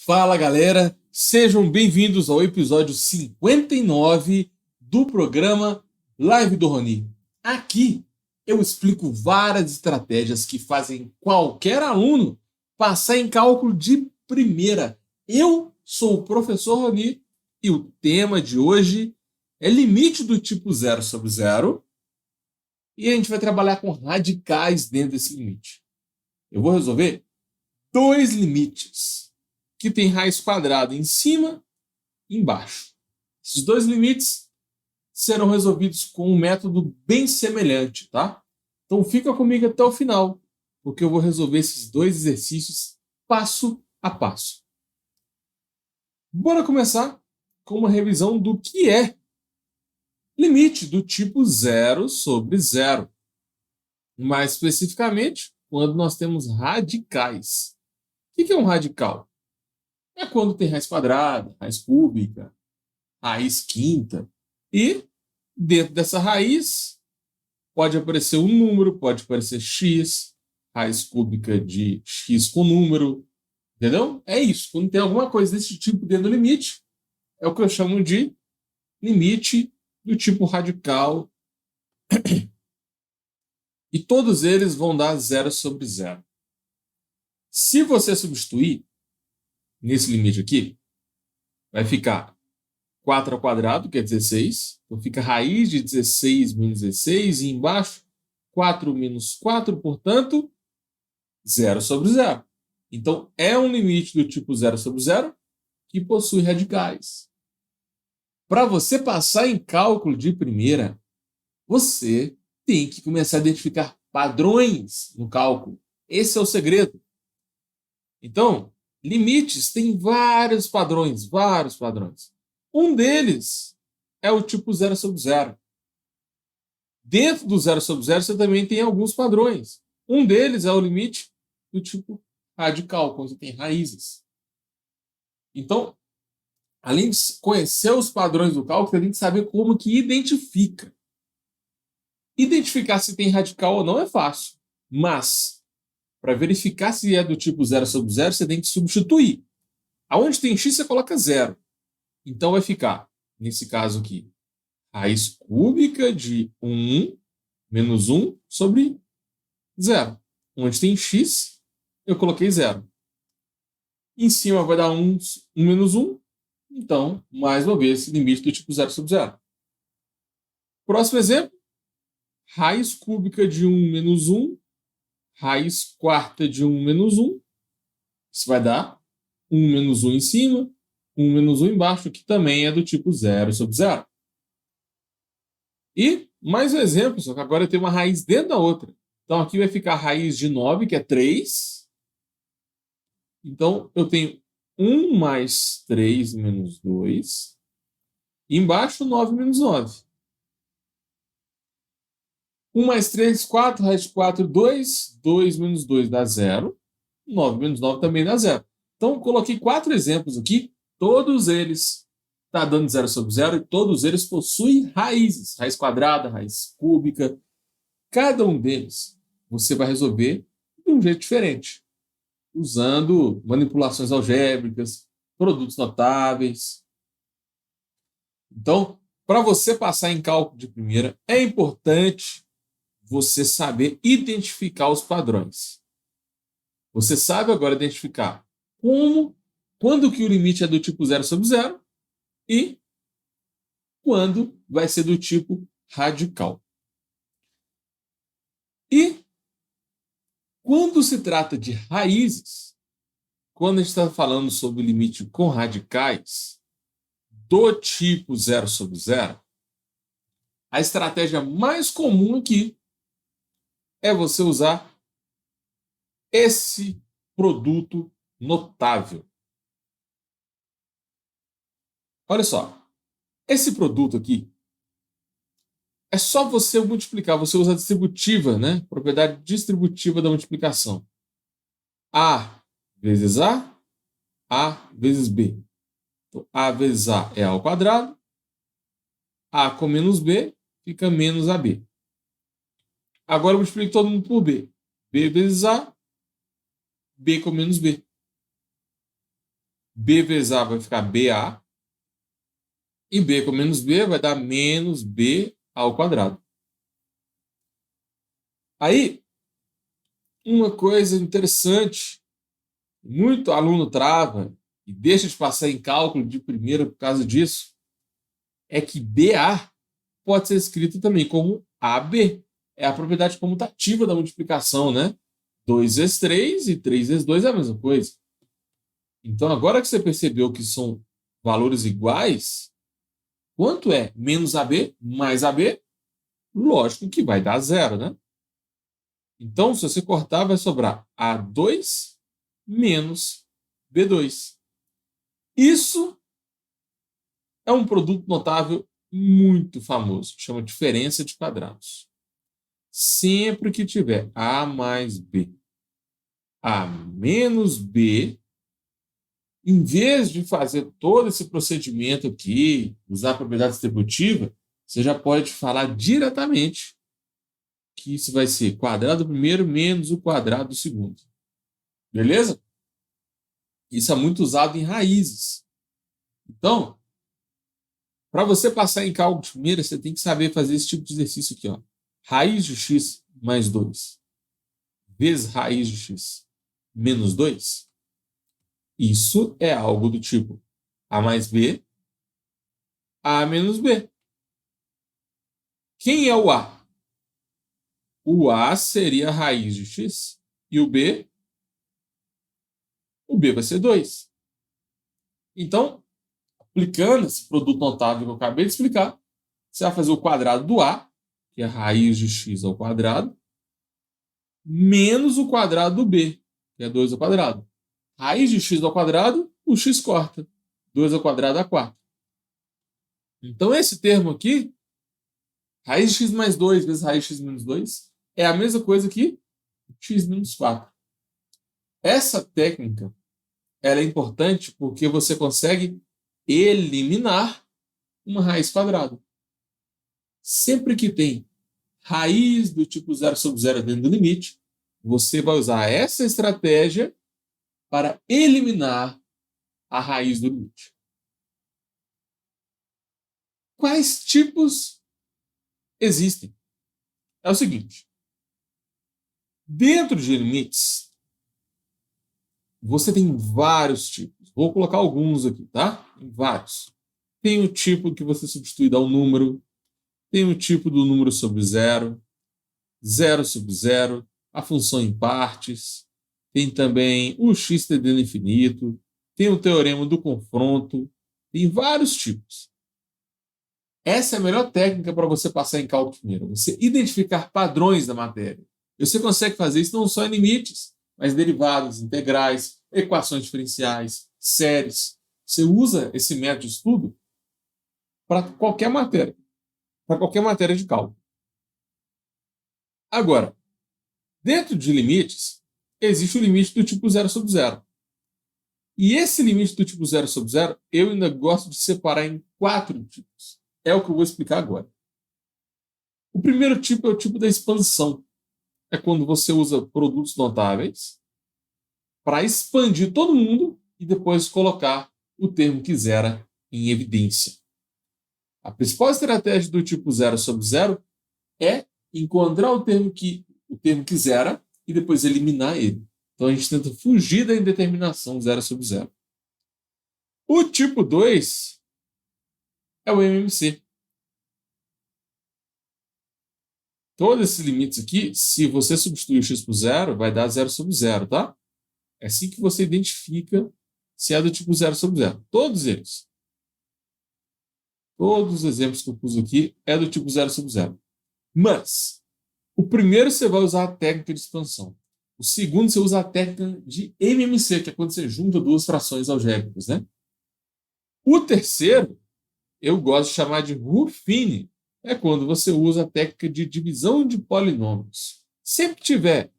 Fala galera, sejam bem-vindos ao episódio 59 do programa Live do Roni. Aqui eu explico várias estratégias que fazem qualquer aluno passar em cálculo de primeira. Eu sou o professor Roni e o tema de hoje é limite do tipo 0/0 e a gente vai trabalhar com radicais dentro desse limite. Eu vou resolver dois limites que tem raiz quadrada em cima e embaixo. Esses dois limites serão resolvidos com um método bem semelhante, tá? Então fica comigo até o final, porque eu vou resolver esses dois exercícios passo a passo. Bora começar com uma revisão do que é limite do tipo 0/0. Mais especificamente, quando nós temos radicais. O que é um radical? É quando tem raiz quadrada, raiz cúbica, raiz quinta. E dentro dessa raiz pode aparecer um número, pode aparecer x, raiz cúbica de x com número. Entendeu? É isso. Quando tem alguma coisa desse tipo dentro do limite, é o que eu chamo de limite do tipo radical. E todos eles vão dar 0/0. Se você substituir nesse limite aqui, vai ficar 4 ao quadrado, que é 16. Então fica raiz de 16 menos 16. E embaixo, 4 menos 4, portanto, 0/0. Então, é um limite do tipo 0/0 que possui radicais. Para você passar em cálculo de primeira, você tem que começar a identificar padrões no cálculo. Esse é o segredo. Então, limites têm vários padrões, vários padrões. Um deles é o tipo 0/0. Dentro do 0/0 você também tem alguns padrões. Um deles é o limite do tipo radical, quando você tem raízes. Então, além de conhecer os padrões do cálculo, você tem que saber como que identifica. Identificar se tem radical ou não é fácil, mas para verificar se é do tipo 0/0, você tem que substituir. Aonde tem x, você coloca 0. Então vai ficar, nesse caso aqui, raiz cúbica de 1 menos 1 sobre 0. Onde tem x, eu coloquei 0. Em cima vai dar 1 menos 1. Então, mais uma vez, limite do tipo 0/0. Próximo exemplo, raiz cúbica de 1 menos 1, raiz quarta de 1 menos 1. Isso vai dar 1 menos 1 em cima, 1 menos 1 embaixo, que também é do tipo 0/0. E mais um exemplo, só que agora tem uma raiz dentro da outra. Então aqui vai ficar a raiz de 9, que é 3. Então eu tenho 1 mais 3 menos 2. E embaixo 9 menos 9. 1 mais 3, 4. Raiz de 4, 2. 2 menos 2 dá 0. 9 menos 9 também dá 0. Então eu coloquei 4 exemplos aqui. Todos eles está dando 0/0 e todos eles possuem raízes. Raiz quadrada, raiz cúbica. Cada um deles você vai resolver de um jeito diferente, usando manipulações algébricas, produtos notáveis. Então, para você passar em cálculo de primeira, é importante você saber identificar os padrões. Você sabe agora identificar quando que o limite é do tipo 0/0 e quando vai ser do tipo radical. E quando se trata de raízes, quando a gente está falando sobre limite com radicais do tipo 0/0, a estratégia mais comum aqui é você usar esse produto notável. Olha só, esse produto aqui é só você multiplicar, você usa a distributiva, né? Propriedade distributiva da multiplicação. A vezes A vezes B. Então, A vezes A é A ao quadrado, A com menos B fica menos AB. Agora eu multiplico todo mundo por B. B vezes A, B com menos B. B vezes A vai ficar BA. E B com menos B vai dar menos B ao quadrado. Aí, uma coisa interessante, muito aluno trava e deixa de passar em cálculo de primeira por causa disso, é que BA pode ser escrito também como AB. É a propriedade comutativa da multiplicação, né? 2 vezes 3 e 3 vezes 2 é a mesma coisa. Então, agora que você percebeu que são valores iguais, quanto é menos AB mais AB? Lógico que vai dar zero, né? Então, se você cortar, vai sobrar A2 menos B2. Isso é um produto notável muito famoso, chama diferença de quadrados. Sempre que tiver A mais B, A menos B, em vez de fazer todo esse procedimento aqui, usar a propriedade distributiva, você já pode falar diretamente que isso vai ser quadrado do primeiro menos o quadrado do segundo. Beleza? Isso é muito usado em raízes. Então, para você passar em cálculo de primeira, você tem que saber fazer esse tipo de exercício aqui. Ó. Raiz de x mais 2 vezes raiz de x menos 2. Isso é algo do tipo A mais B, A menos B. Quem é o A? O A seria a raiz de x e o B vai ser 2. Então, aplicando esse produto notável que eu acabei de explicar, você vai fazer o quadrado do A, que é a raiz de x ao quadrado, menos o quadrado do B, que é 2 ao quadrado. Raiz de x ao quadrado, o x corta. 2 ao quadrado dá 4. Então, esse termo aqui, raiz de x mais 2 vezes raiz de x menos 2, é a mesma coisa que x menos 4. Essa técnica ela é importante porque você consegue eliminar uma raiz quadrada. Sempre que tem raiz do tipo 0 sobre 0 dentro do limite, você vai usar essa estratégia para eliminar a raiz do limite. Quais tipos existem? É o seguinte: dentro de limites, você tem vários tipos. Vou colocar alguns aqui, tá? Tem vários. Tem o tipo que você substitui dá um número, tem o tipo do número sobre zero, zero sobre zero, a função em partes, tem também o x tendendo a infinito, tem o teorema do confronto, tem vários tipos. Essa é a melhor técnica para você passar em cálculo primeiro, você identificar padrões da matéria. E você consegue fazer isso não só em limites, mas derivadas, integrais, equações diferenciais, séries. Você usa esse método de estudo para qualquer matéria de cálculo. Agora, dentro de limites, existe o limite do tipo 0 sobre 0. E esse limite do tipo 0 sobre 0, eu ainda gosto de separar em 4 tipos. É o que eu vou explicar agora. O primeiro tipo é o tipo da expansão. É quando você usa produtos notáveis para expandir todo mundo e depois colocar o termo que zera em evidência. A principal estratégia do tipo 0 sobre 0 é encontrar o termo que zera e depois eliminar ele. Então a gente tenta fugir da indeterminação 0 sobre 0. O tipo 2 é o MMC. Todos esses limites aqui, se você substituir o x por 0, vai dar 0 sobre 0, tá? É assim que você identifica se é do tipo 0 sobre 0. Todos eles. Todos os exemplos que eu pus aqui é do tipo 0 sobre 0. Mas, o primeiro você vai usar a técnica de expansão. O segundo você usa a técnica de MMC, que é quando você junta duas frações algébricas, né? O terceiro, eu gosto de chamar de Ruffini. É quando você usa a técnica de divisão de polinômios. Sempre que tiver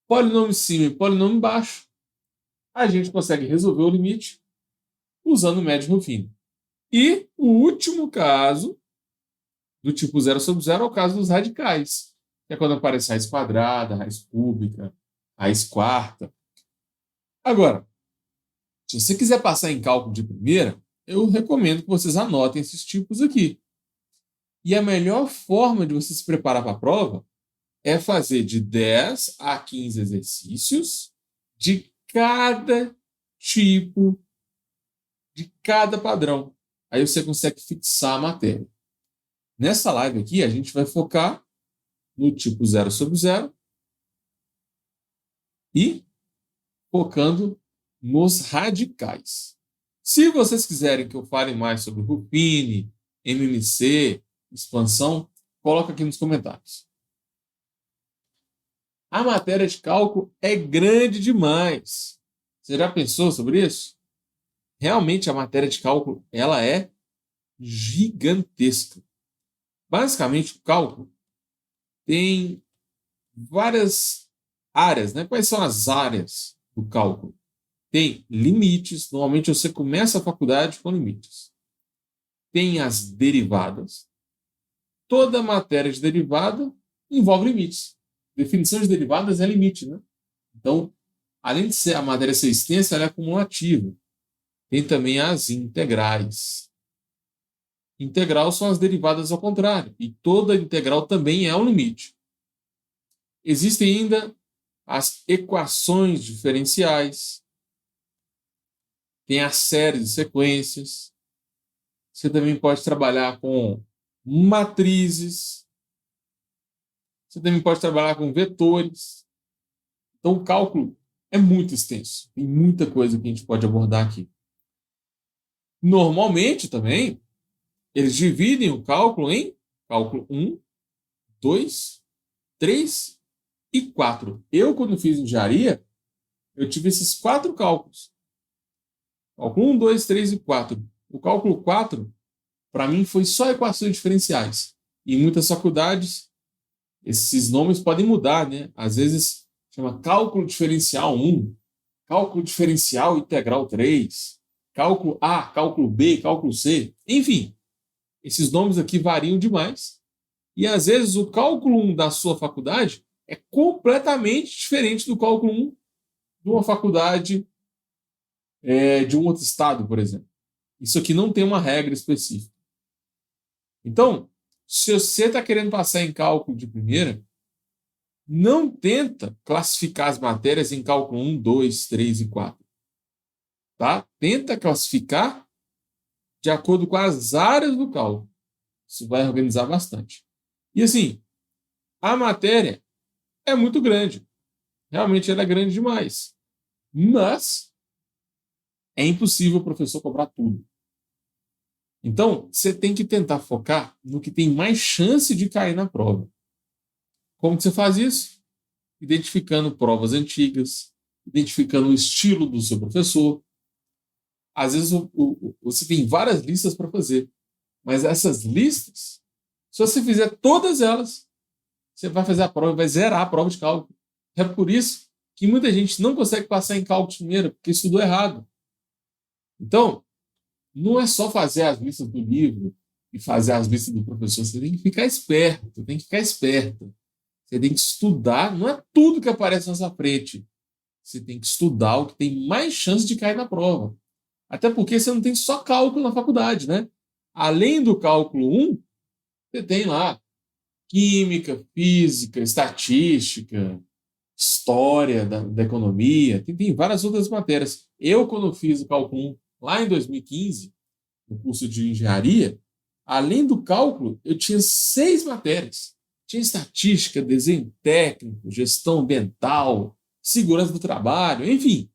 polinômio em cima e polinômio embaixo, a gente consegue resolver o limite usando o médio Ruffini. E o último caso, do tipo 0 sobre 0, é o caso dos radicais, que é quando aparece raiz quadrada, raiz cúbica, raiz quarta. Agora, Se você quiser passar em cálculo de primeira, eu recomendo que vocês anotem esses tipos aqui. E a melhor forma de você se preparar para a prova é fazer de 10 a 15 exercícios de cada tipo, de cada padrão. Aí você consegue fixar a matéria. Nessa live aqui, a gente vai focar no tipo 0/0 e focando nos radicais. Se vocês quiserem que eu fale mais sobre Ruffini, MMC, expansão, coloca aqui nos comentários. A matéria de cálculo é grande demais. Você já pensou sobre isso? Realmente a matéria de cálculo ela é gigantesca. Basicamente, o cálculo tem várias áreas, né? Quais são as áreas do cálculo? Tem limites, normalmente você começa a faculdade com limites. Tem as derivadas. Toda matéria de derivada envolve limites. Definição de derivadas é limite, né? Então, além de ser a matéria ser extensa, ela é acumulativa. Tem também as integrais. Integral são as derivadas ao contrário, e toda integral também é um limite. Existem ainda as equações diferenciais, tem as séries de sequências. Você também pode trabalhar com matrizes. Você também pode trabalhar com vetores. Então, o cálculo é muito extenso. Tem muita coisa que a gente pode abordar aqui. Normalmente, também, eles dividem o cálculo em cálculo 1, 2, 3 e 4. Eu, quando fiz engenharia, eu tive esses 4 cálculos. Cálculo 1, 2, 3 e 4. O cálculo 4, para mim, foi só equações diferenciais. E em muitas faculdades, esses nomes podem mudar, né? Às vezes, chama cálculo diferencial 1, cálculo diferencial integral 3, cálculo A, cálculo B, cálculo C. Enfim, esses nomes aqui variam demais. E às vezes o cálculo 1 da sua faculdade é completamente diferente do cálculo 1 de uma faculdade de um outro estado, por exemplo. Isso aqui não tem uma regra específica. Então, se você está querendo passar em cálculo de primeira, não tenta classificar as matérias em cálculo 1, 2, 3 e 4. Tá? Tenta classificar de acordo com as áreas do cálculo. Isso vai organizar bastante. E assim, a matéria é muito grande. Realmente ela é grande demais. Mas é impossível o professor cobrar tudo. Então, você tem que tentar focar no que tem mais chance de cair na prova. Como que você faz isso? Identificando provas antigas, identificando o estilo do seu professor. Às vezes você tem várias listas para fazer, mas essas listas, se você fizer todas elas, você vai fazer a prova, vai zerar a prova de cálculo. É por isso que muita gente não consegue passar em cálculo de primeira, porque estudou errado. Então, não é só fazer as listas do livro e fazer as listas do professor, você tem que ficar esperto, tem que ficar esperta. Você tem que estudar, não é tudo que aparece na sua frente. Você tem que estudar o que tem mais chance de cair na prova. Até porque você não tem só cálculo na faculdade, né? Além do cálculo 1, você tem lá química, física, estatística, história da economia, tem várias outras matérias. Eu, quando fiz o cálculo 1, lá em 2015, no curso de engenharia, além do cálculo, eu tinha 6 matérias. Tinha estatística, desenho técnico, gestão ambiental, segurança do trabalho, enfim.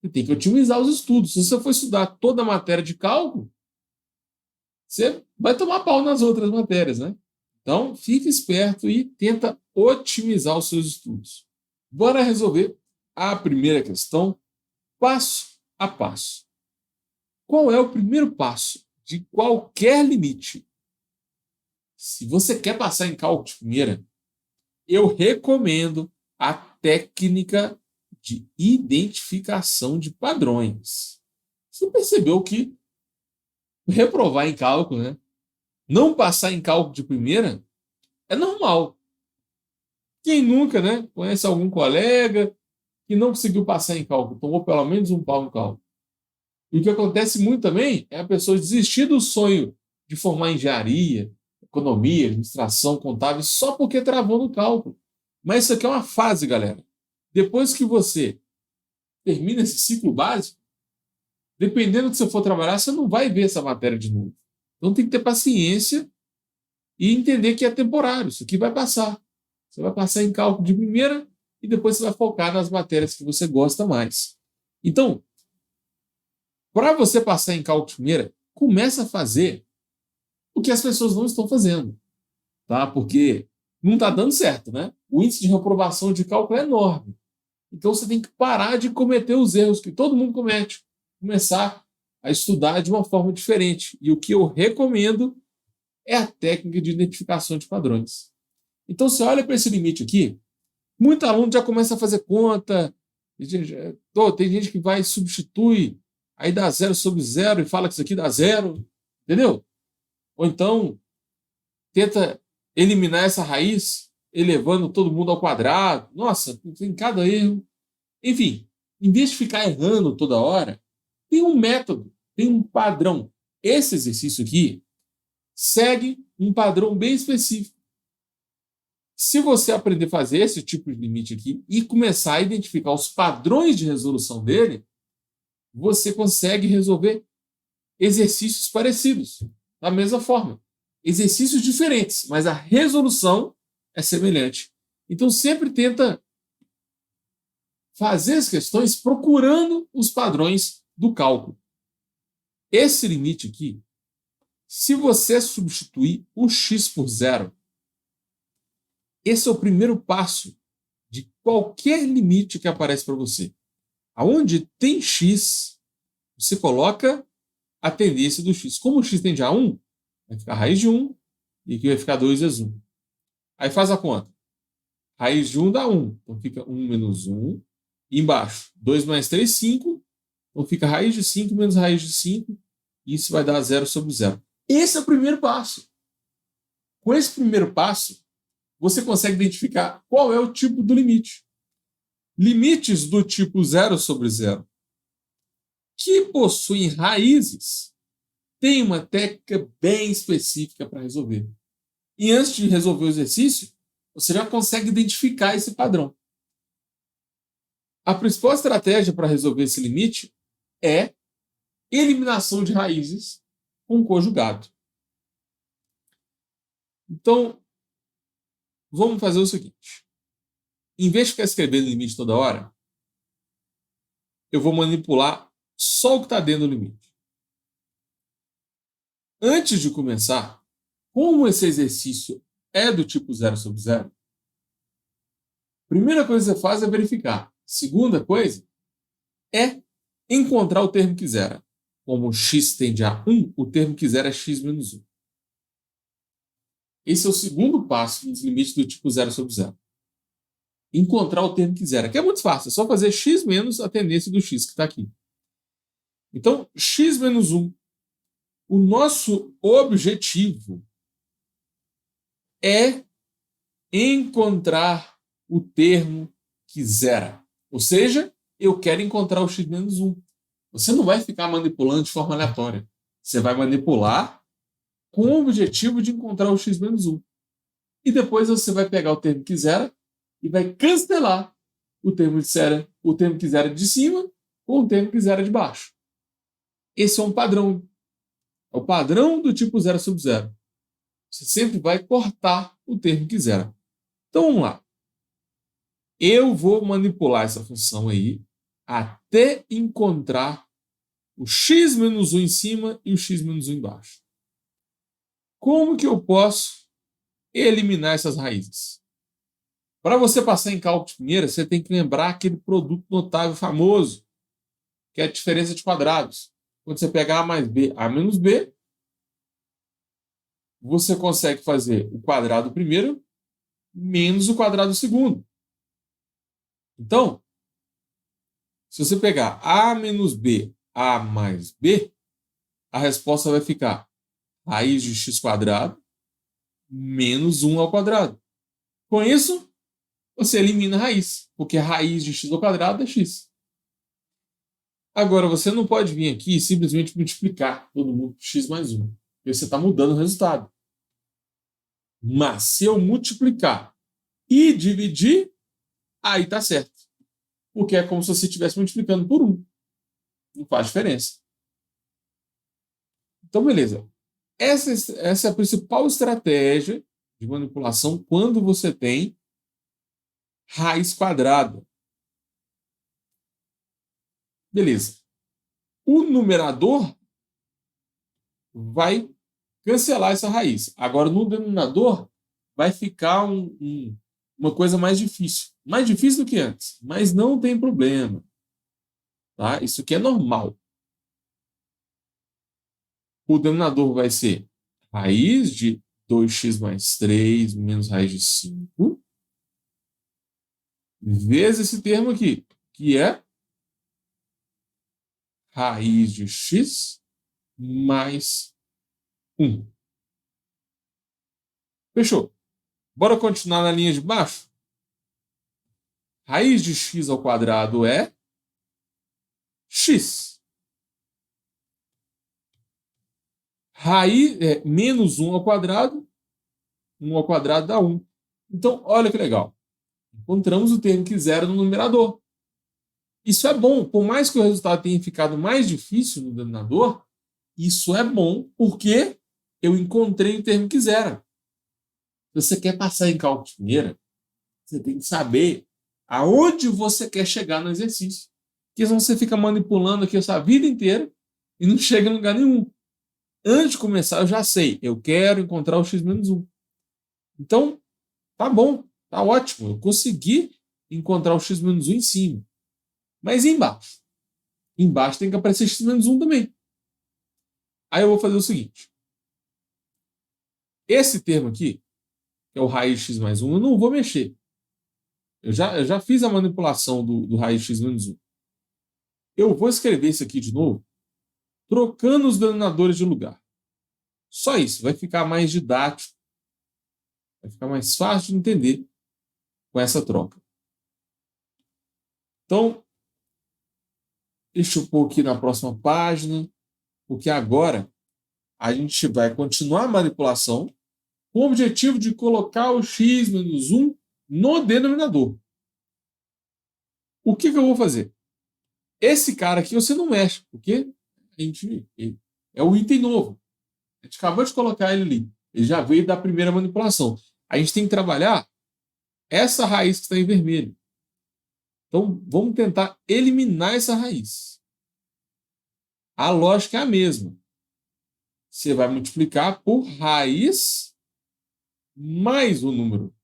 Você tem que otimizar os estudos. Se você for estudar toda a matéria de cálculo, você vai tomar pau nas outras matérias, né? Então, fique esperto e tenta otimizar os seus estudos. Bora resolver a primeira questão, passo a passo. Qual é o primeiro passo de qualquer limite? Se você quer passar em cálculo de primeira, eu recomendo a técnica de identificação de padrões. Você percebeu que reprovar em cálculo, né? Não passar em cálculo de primeira é normal. Quem nunca, né? Conhece algum colega que não conseguiu passar em cálculo, tomou pelo menos um pau no cálculo. E o que acontece muito também é a pessoa desistir do sonho de formar engenharia, economia, administração, contábil, só porque travou no cálculo. Mas isso aqui é uma fase, galera. Depois que você termina esse ciclo básico, dependendo do que você for trabalhar, você não vai ver essa matéria de novo. Então tem que ter paciência e entender que é temporário. Isso aqui vai passar. Você vai passar em cálculo de primeira e depois você vai focar nas matérias que você gosta mais. Então, para você passar em cálculo de primeira, começa a fazer o que as pessoas não estão fazendo, tá? Porque não está dando certo, né? O índice de reprovação de cálculo é enorme. Então você tem que parar de cometer os erros que todo mundo comete, começar a estudar de uma forma diferente. E o que eu recomendo é a técnica de identificação de padrões. Então você olha para esse limite aqui, muito aluno já começa a fazer conta, tem gente que vai e substitui, aí dá 0/0 e fala que isso aqui dá 0, entendeu? Ou então tenta eliminar essa raiz, elevando todo mundo ao quadrado. Nossa, tem cada erro. Enfim, em vez de ficar errando toda hora, tem um método, tem um padrão. Esse exercício aqui segue um padrão bem específico. Se você aprender a fazer esse tipo de limite aqui e começar a identificar os padrões de resolução dele, você consegue resolver exercícios parecidos, da mesma forma. Exercícios diferentes, mas a resolução é semelhante. Então sempre tenta fazer as questões procurando os padrões do cálculo. Esse limite aqui, se você substituir o x por zero, esse é o primeiro passo de qualquer limite que aparece para você. Aonde tem x, você coloca a tendência do x. Como o x tende a 1, vai ficar raiz de 1 e aqui vai ficar 2 vezes 1. Aí faz a conta. Raiz de 1 dá 1, então fica 1 menos 1. E embaixo, 2 mais 3, 5. Então fica raiz de 5 menos raiz de 5. E isso vai dar 0/0. Esse é o primeiro passo. Com esse primeiro passo, você consegue identificar qual é o tipo do limite. Limites do tipo 0/0, que possuem raízes, têm uma técnica bem específica para resolver. E antes de resolver o exercício, você já consegue identificar esse padrão. A principal estratégia para resolver esse limite é eliminação de raízes com conjugado. Então, vamos fazer o seguinte. Em vez de ficar escrevendo limite toda hora, eu vou manipular só o que está dentro do limite. Antes de começar, como esse exercício é do tipo 0/0, primeira coisa que você faz é verificar. Segunda coisa é encontrar o termo que zera. Como x tende a 1, o termo que zera é x menos 1. Esse é o segundo passo nos limites do tipo 0/0. Encontrar o termo que zera, que é muito fácil, é só fazer x menos a tendência do x que está aqui. Então, x menos 1. O nosso objetivo é encontrar o termo que zera. Ou seja, eu quero encontrar o x menos 1. Você não vai ficar manipulando de forma aleatória. Você vai manipular com o objetivo de encontrar o x menos 1. E depois você vai pegar o termo que zera e vai cancelar o termo que zera de cima com o termo que zera de baixo. Esse é um padrão. É o padrão do tipo 0/0. Você sempre vai cortar o termo que zera. Então vamos lá. Eu vou manipular essa função aí até encontrar o x menos 1 em cima e o x menos 1 embaixo. Como que eu posso eliminar essas raízes? Para você passar em cálculo de primeira, você tem que lembrar aquele produto notável famoso, que é a diferença de quadrados. Quando você pegar a mais b, a menos b, você consegue fazer o quadrado primeiro menos o quadrado segundo. Então, se você pegar a menos b, a mais b, a resposta vai ficar raiz de x quadrado menos 1 ao quadrado. Com isso, você elimina a raiz, porque a raiz de x ao quadrado é x. Agora, você não pode vir aqui e simplesmente multiplicar todo mundo por x mais 1, porque você está mudando o resultado. Mas se eu multiplicar e dividir, aí está certo. Porque é como se você estivesse multiplicando por 1. Não faz diferença. Então, beleza. Essa é a principal estratégia de manipulação quando você tem raiz quadrada. Beleza. O numerador vai cancelar essa raiz. Agora, no denominador, vai ficar uma coisa mais difícil. Mais difícil do que antes, mas não tem problema. Tá? Isso aqui é normal. O denominador vai ser raiz de 2x mais 3 menos raiz de 5 vezes esse termo aqui, que é raiz de x mais 1. Fechou? Bora continuar na linha de baixo? Raiz de x ao quadrado é x. Raiz é menos 1 ao quadrado. 1 ao quadrado dá 1. Então, olha que legal. Encontramos o termo que zero no numerador. Isso é bom. Por mais que o resultado tenha ficado mais difícil no denominador, isso é bom porque eu encontrei o termo que zera. Se você quer passar em cálculo de primeira, você tem que saber aonde você quer chegar no exercício. Porque senão você fica manipulando aqui a sua vida inteira e não chega em lugar nenhum. Antes de começar, eu já sei. Eu quero encontrar o x menos 1. Então, tá bom. Tá ótimo. Eu consegui encontrar o x menos 1 em cima. Mas e embaixo? Embaixo tem que aparecer x menos 1 também. Aí eu vou fazer o seguinte. Esse termo aqui, que é o raiz de x mais 1, eu não vou mexer. Eu já fiz a manipulação do raiz de x menos 1. Eu vou escrever isso aqui de novo, trocando os denominadores de lugar. Só isso. Vai ficar mais didático. Vai ficar mais fácil de entender com essa troca. Então, deixa eu pôr aqui na próxima página, porque agora a gente vai continuar a manipulação com o objetivo de colocar o x menos 1 no denominador. O que eu vou fazer? Esse cara aqui você não mexe, porque é o item novo. A gente acabou de colocar ele ali. Ele já veio da primeira manipulação. A gente tem que trabalhar essa raiz que está em vermelho. Então, vamos tentar eliminar essa raiz. A lógica é a mesma. Você vai multiplicar por raiz mais o número.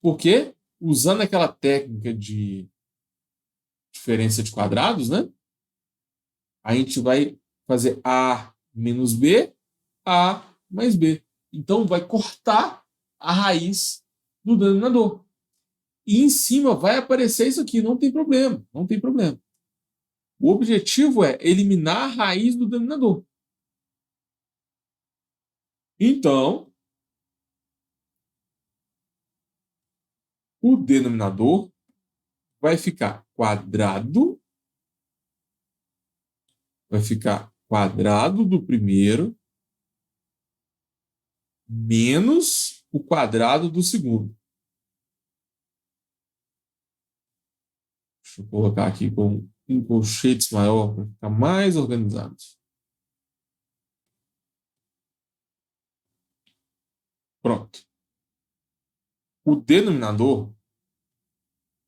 Porque, usando aquela técnica de diferença de quadrados, né? A gente vai fazer A menos B, A mais B. Então, vai cortar a raiz do denominador. E em cima vai aparecer isso aqui, não tem problema, não tem problema. O objetivo é eliminar a raiz do denominador. Então, o denominador vai ficar quadrado do primeiro menos o quadrado do segundo. Deixa eu colocar aqui com um colchetes maior para ficar mais organizado. Pronto. O denominador,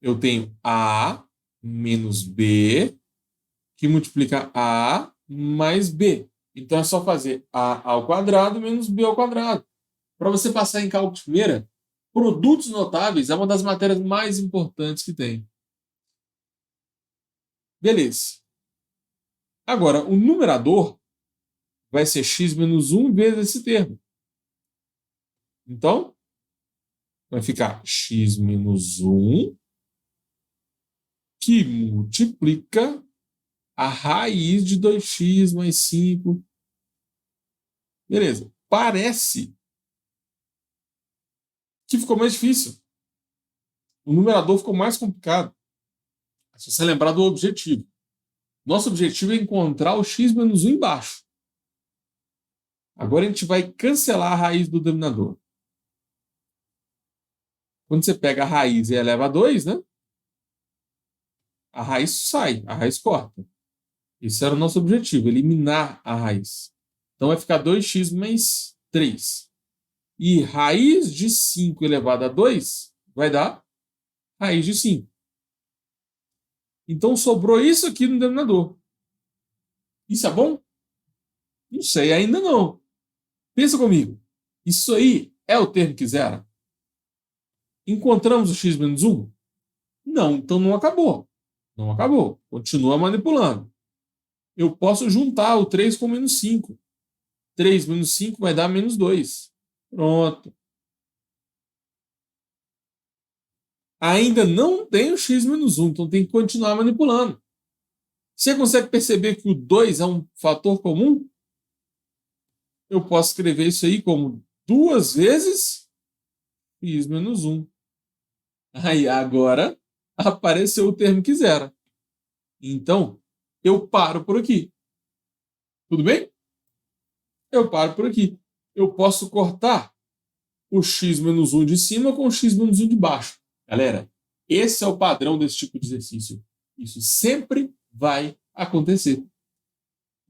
eu tenho A menos B, que multiplica A mais B. Então é só fazer A ao quadrado menos B ao quadrado. Para você passar em cálculo de primeira, produtos notáveis é uma das matérias mais importantes que tem. Beleza. Agora, o numerador vai ser x menos 1 vezes esse termo. Então, vai ficar x menos 1 que multiplica a raiz de 2x mais 5. Beleza. Parece que ficou mais difícil. O numerador ficou mais complicado. Se você lembrar do objetivo. Nosso objetivo é encontrar o x menos 1 embaixo. Agora a gente vai cancelar a raiz do denominador. Quando você pega a raiz e eleva a 2, né? A raiz sai, a raiz corta. Esse era o nosso objetivo, eliminar a raiz. Então vai ficar 2x mais 3. E raiz de 5 elevado a 2 vai dar raiz de 5. Então sobrou isso aqui no denominador. Isso é bom? Não sei, ainda não. Pensa comigo. Isso aí é o termo que zera? Encontramos o x menos 1? Não, então não acabou. Não acabou. Continua manipulando. Eu posso juntar o 3 com o menos 5. 3 menos 5 vai dar menos 2. Pronto. Ainda não tem o x menos 1, então tem que continuar manipulando. Você consegue perceber que o 2 é um fator comum? Eu posso escrever isso aí como 2 vezes x menos 1. Aí agora apareceu o termo que zera. Então, eu paro por aqui. Tudo bem? Eu paro por aqui. Eu posso cortar o x menos 1 de cima com o x menos 1 de baixo. Galera, esse é o padrão desse tipo de exercício. Isso sempre vai acontecer.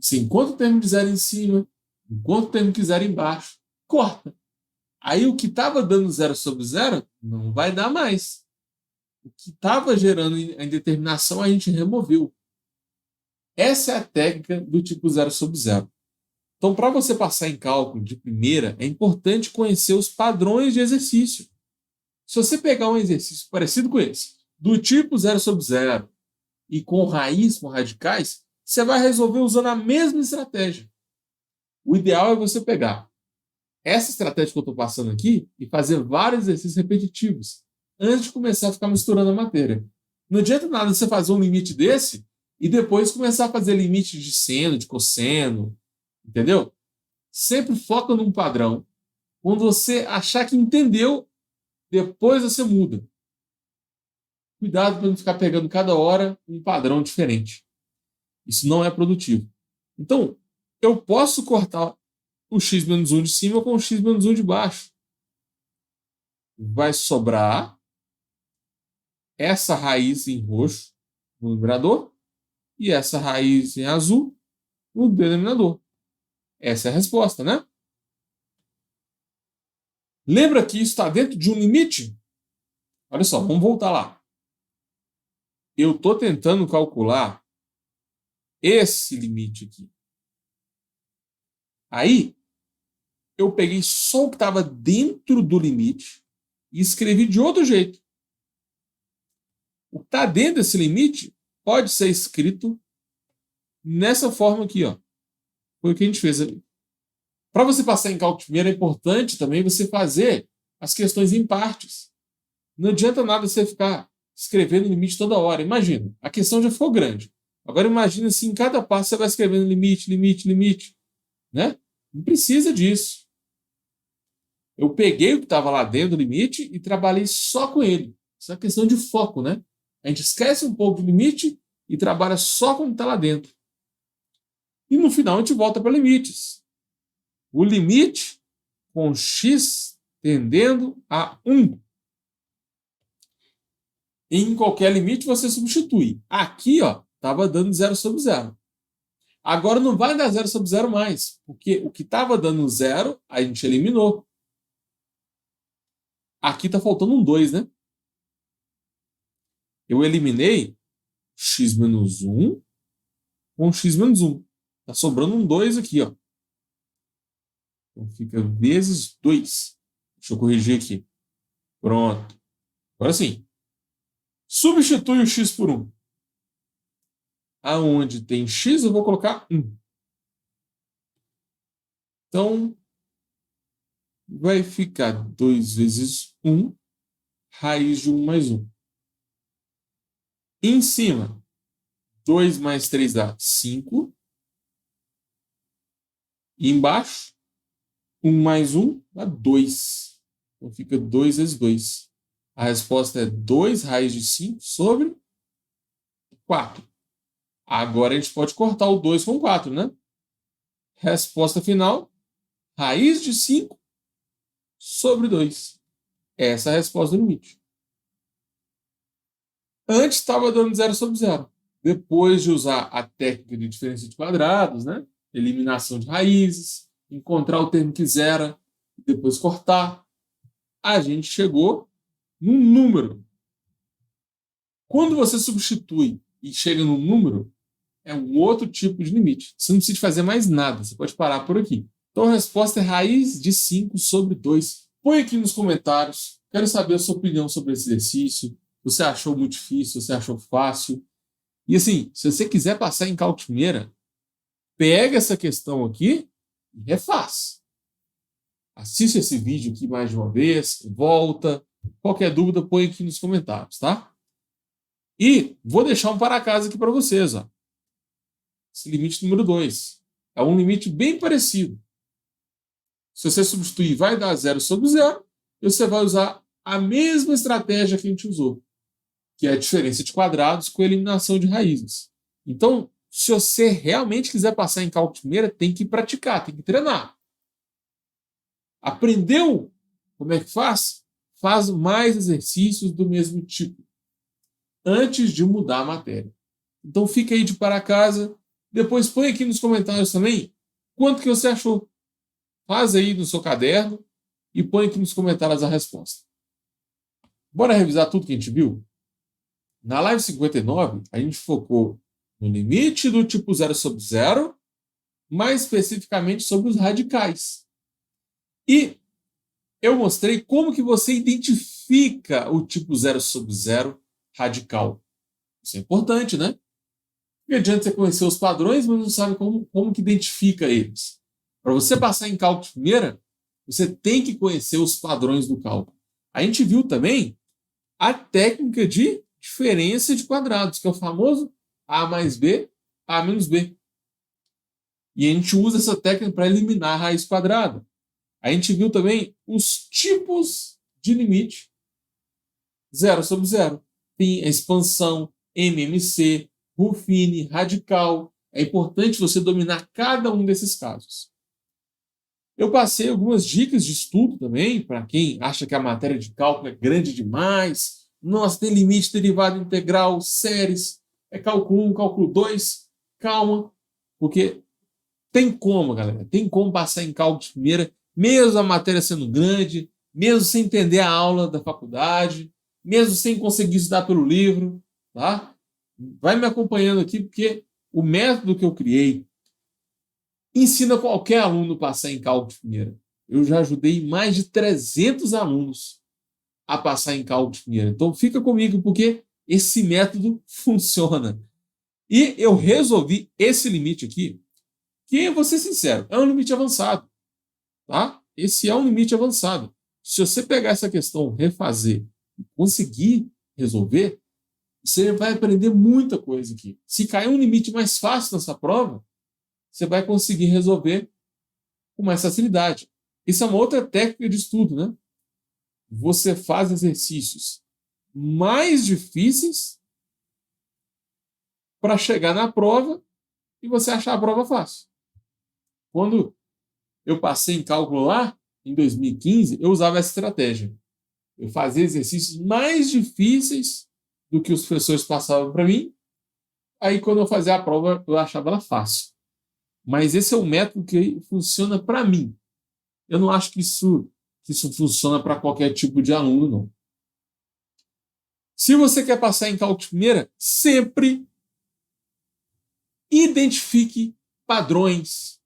Se enquanto o termo de zero em cima, enquanto o termo de zero embaixo, corta. Aí o que estava dando 0 sobre 0 não vai dar mais. O que estava gerando a indeterminação a gente removeu. Essa é a técnica do tipo 0 sobre 0. Então, para você passar em cálculo de primeira, é importante conhecer os padrões de exercício. Se você pegar um exercício parecido com esse, do tipo 0 sobre 0, e com raiz, com radicais, você vai resolver usando a mesma estratégia. O ideal é você pegar essa estratégia que eu estou passando aqui e fazer vários exercícios repetitivos antes de começar a ficar misturando a matéria. Não adianta nada você fazer um limite desse e depois começar a fazer limite de seno, de cosseno, entendeu? Sempre foca num padrão. Quando você achar que entendeu, depois você muda. Cuidado para não ficar pegando cada hora um padrão diferente. Isso não é produtivo. Então, eu posso cortar o x menos 1 de cima com o x menos 1 de baixo. Vai sobrar essa raiz em roxo no numerador e essa raiz em azul no denominador. Essa é a resposta, né? Lembra que isso está dentro de um limite? Olha só, vamos voltar lá. Eu estou tentando calcular esse limite aqui. Aí, eu peguei só o que estava dentro do limite e escrevi de outro jeito. O que está dentro desse limite pode ser escrito nessa forma aqui, ó. Foi o que a gente fez ali. Para você passar em cálculo de primeira, é importante também você fazer as questões em partes. Não adianta nada você ficar escrevendo limite toda hora. Imagina, a questão já ficou grande. Agora imagina se em cada passo você vai escrevendo limite, limite, limite. Né? Não precisa disso. Eu peguei o que estava lá dentro do limite e trabalhei só com ele. Isso é uma questão de foco, né? A gente esquece um pouco do limite e trabalha só com o que está lá dentro. E no final a gente volta para limites. O limite com x tendendo a 1. Em qualquer limite você substitui. Aqui, ó, estava dando 0 sobre 0. Agora não vai dar 0 sobre 0 mais, porque o que estava dando 0 a gente eliminou. Aqui está faltando um 2, né? Eu eliminei x menos 1 com x menos 1. Está sobrando um 2 aqui, ó. Então fica vezes 2. Deixa eu corrigir aqui. Pronto. Agora sim. Substitui o x por 1. Aonde tem x, eu vou colocar 1. Então, vai ficar 2 vezes 1, raiz de 1 mais 1. Em cima, 2 mais 3 dá 5. E embaixo, 1 mais 1 dá 2. Então fica 2 vezes 2. A resposta é 2 raiz de 5 sobre 4. Agora a gente pode cortar o 2 com 4, né? Resposta final, raiz de 5 sobre 2. Essa é a resposta do limite. Antes estava dando 0 sobre 0. Depois de usar a técnica de diferença de quadrados, né? Eliminação de raízes, encontrar o termo que zera, depois cortar, a gente chegou num número. Quando você substitui e chega num número, é um outro tipo de limite. Você não precisa fazer mais nada, você pode parar por aqui. Então a resposta é raiz de 5 sobre 2. Põe aqui nos comentários, quero saber a sua opinião sobre esse exercício. Você achou muito difícil, você achou fácil? E assim, se você quiser passar em cálculo de primeira, pega essa questão aqui e refaz. Assiste esse vídeo aqui mais de uma vez, volta. Qualquer dúvida, põe aqui nos comentários, tá? E vou deixar um para casa aqui para vocês, ó. Esse limite número 2. É um limite bem parecido. Se você substituir, vai dar 0 sobre 0, e você vai usar a mesma estratégia que a gente usou, que é a diferença de quadrados com a eliminação de raízes. Então, se você realmente quiser passar em cálculo de primeira, tem que praticar, tem que treinar. Aprendeu como é que faz? Faz mais exercícios do mesmo tipo, antes de mudar a matéria. Então, fica aí de para casa. Depois põe aqui nos comentários também quanto que você achou. Faz aí no seu caderno e põe aqui nos comentários a resposta. Bora revisar tudo que a gente viu? Na live 59, a gente focou no limite do tipo 0 sobre 0, mais especificamente sobre os radicais. E eu mostrei como que você identifica o tipo 0 sobre 0 radical. Isso é importante, né? Porque adianta você conhecer os padrões, mas não sabe como que identifica eles. Para você passar em cálculo de primeira, você tem que conhecer os padrões do cálculo. A gente viu também a técnica de diferença de quadrados, que é o famoso A mais B, A menos B. E a gente usa essa técnica para eliminar a raiz quadrada. A gente viu também os tipos de limite 0 sobre 0. Tem a expansão, MMC, Ruffini, radical. É importante você dominar cada um desses casos. Eu passei algumas dicas de estudo também, para quem acha que a matéria de cálculo é grande demais. Nossa, tem limite, derivada integral, séries, é cálculo 1, cálculo 2. Calma, porque tem como, galera. Tem como passar em cálculo de primeira, mesmo a matéria sendo grande, mesmo sem entender a aula da faculdade, mesmo sem conseguir estudar pelo livro, tá? Vai me acompanhando aqui, porque o método que eu criei ensina qualquer aluno a passar em cálculo de primeira. Eu já ajudei mais de 300 alunos a passar em cálculo de primeira. Então fica comigo, porque esse método funciona. E eu resolvi esse limite aqui, que, vou ser sincero, é um limite avançado. Tá? Esse é um limite avançado. Se você pegar essa questão, refazer e conseguir resolver, você vai aprender muita coisa aqui. Se cair um limite mais fácil nessa prova, você vai conseguir resolver com mais facilidade. Isso é uma outra técnica de estudo, né? Você faz exercícios mais difíceis para chegar na prova e você achar a prova fácil. Quando eu passei em cálculo lá, em 2015, eu usava essa estratégia. Eu fazia exercícios mais difíceis do que os professores passavam para mim. Aí, quando eu fazia a prova, eu achava ela fácil. Mas esse é o método que funciona para mim. Eu não acho que isso funciona para qualquer tipo de aluno, não. Se você quer passar em cálculo de primeira, sempre identifique padrões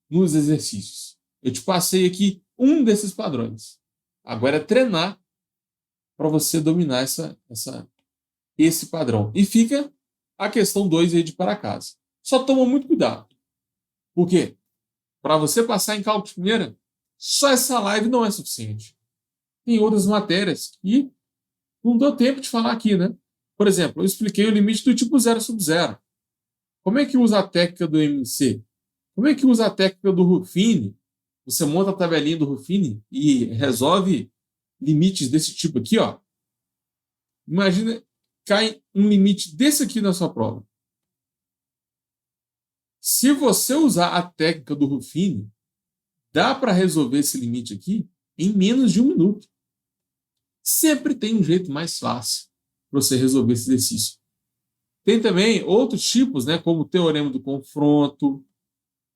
nos exercícios. Eu te passei aqui um desses padrões. Agora é treinar para você dominar esse padrão. E fica a questão 2 aí de para casa. Só toma muito cuidado. Por quê? Para você passar em cálculo de primeira, só essa live não é suficiente. Tem outras matérias que não deu tempo de falar aqui, né? Por exemplo, eu expliquei o limite do tipo 0 sobre 0. Como é que usa a técnica do MC? Como é que usa a técnica do Ruffini? Você monta a tabelinha do Ruffini e resolve limites desse tipo aqui, ó. Imagina cai um limite desse aqui na sua prova. Se você usar a técnica do Ruffini, dá para resolver esse limite aqui em menos de 1 minuto. Sempre tem um jeito mais fácil para você resolver esse exercício. Tem também outros tipos, né, como o teorema do confronto,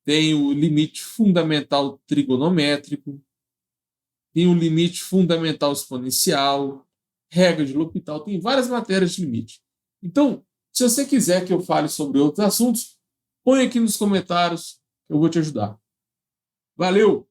tem o limite fundamental trigonométrico, tem o limite fundamental exponencial, regra de L'Hopital, tem várias matérias de limite. Então, se você quiser que eu fale sobre outros assuntos, põe aqui nos comentários, eu vou te ajudar. Valeu!